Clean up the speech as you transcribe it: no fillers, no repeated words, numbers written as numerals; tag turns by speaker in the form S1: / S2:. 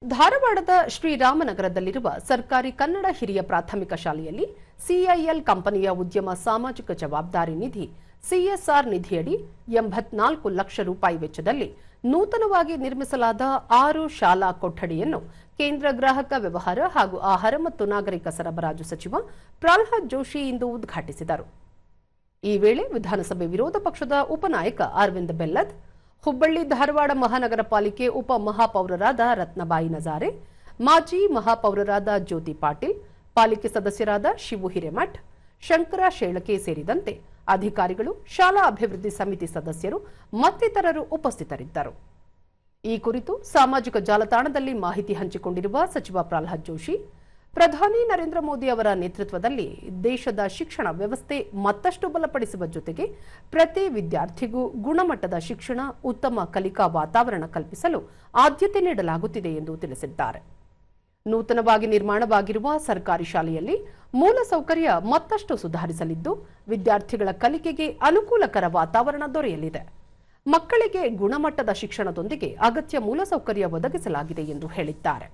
S1: ಧಾರವಾಡದ ಶ್ರೀರಾಮನಗರದಲ್ಲಿರುವ ಸರ್ಕಾರಿ ಕನ್ನಡ ಹಿರಿಯ ಪ್ರಾಥಮಿಕ ಶಾಲೆಯಲ್ಲಿ ಸಿಐಎಲ್ ಕಂಪನಿಯ ಉದ್ಯಮ ಸಾಮಾಜಿಕ ಜವಾಬ್ದಾರಿ ನಿಧಿ ಸಿಎಸ್ಆರ್ ನಿಧಿಯಡಿ 84 ಲಕ್ಷ ರೂಪಾಯಿ ವೆಚ್ಚದಲ್ಲಿ ನೂತನವಾಗಿ ನಿರ್ಮಿಸಲಾದ 6 ಶಾಲಾ ಕೊಠಡಿಯನ್ನು ಕೇಂದ್ರ ಗ್ರಾಹಕ ವ್ಯವಹಾರ ಹಾಗೂ ಆಹಾರ ಮತ್ತು ನಾಗರಿಕ ಸರಬರಾಜು ಸಚಿವ ಪ್ರಹ್ಲಾದ್ ಜೋಶಿ ಇಂದು ಉದ್ಘಾಟಿಸಿದರು। ಈ ವೇಳೆ ವಿಧಾನಸಭೆ ವಿರೋಧ ಪಕ್ಷದ ಉಪನಾಯಕ ಅರವಿಂದ್ ಬೆಲ್ಲದ್, ಹುಬ್ಬಳ್ಳಿ ಧಾರವಾಡ ಮಹಾನಗರ ಪಾಲಿಕೆ ಉಪ ಮಹಾಪೌರರಾದ ರತ್ನಬಾಯಿ ನಜಾರೆ, ಮಾಜಿ ಮಹಾಪೌರರಾದ ಜ್ಯೋತಿ ಪಾಟೀಲ್, ಪಾಲಿಕೆ ಸದಸ್ಯರಾದ ಶಿವು ಹಿರೇಮಠ್, ಶಂಕರ ಶೇಳಕೆ ಸೇರಿದಂತೆ ಅಧಿಕಾರಿಗಳು, ಶಾಲಾ ಅಭಿವೃದ್ಧಿ ಸಮಿತಿ ಸದಸ್ಯರು ಮತ್ತಿತರರು ಉಪಸ್ಥಿತರಿದ್ದರು। ಈ ಕುರಿತು ಸಾಮಾಜಿಕ ಜಾಲತಾಣದಲ್ಲಿ ಮಾಹಿತಿ ಹಂಚಿಕೊಂಡಿರುವ ಸಚಿವ ಪ್ರಹ್ಲಾದ್ ಜೋಶಿ, ಪ್ರಧಾನಿ ನರೇಂದ್ರ ಮೋದಿ ಅವರ ನೇತೃತ್ವದಲ್ಲಿ ದೇಶದ ಶಿಕ್ಷಣ ವ್ಯವಸ್ಥೆ ಮತ್ತಷ್ಟು ಬಲಪಡಿಸುವ ಜೊತೆಗೆ ಪ್ರತಿ ವಿದ್ಯಾರ್ಥಿಗೂ ಗುಣಮಟ್ಟದ ಶಿಕ್ಷಣ, ಉತ್ತಮ ಕಲಿಕಾ ವಾತಾವರಣ ಕಲ್ಪಿಸಲು ಆದ್ಯತೆ ನೀಡಲಾಗುತ್ತಿದೆ ಎಂದು ತಿಳಿಸಿದ್ದಾರೆ। ನೂತನವಾಗಿ ನಿರ್ಮಾಣವಾಗಿರುವ ಸರ್ಕಾರಿ ಶಾಲೆಯಲ್ಲಿ ಮೂಲಸೌಕರ್ಯ ಮತ್ತಷ್ಟು ಸುಧಾರಿಸಲಿದ್ದು, ವಿದ್ಯಾರ್ಥಿಗಳ ಕಲಿಕೆಗೆ ಅನುಕೂಲಕರ ವಾತಾವರಣ ದೊರೆಯಲಿದೆ। ಮಕ್ಕಳಿಗೆ ಗುಣಮಟ್ಟದ ಶಿಕ್ಷಣದೊಂದಿಗೆ ಅಗತ್ಯ ಮೂಲಸೌಕರ್ಯ ಒದಗಿಸಲಾಗಿದೆ ಎಂದು ಹೇಳಿದ್ದಾರೆ।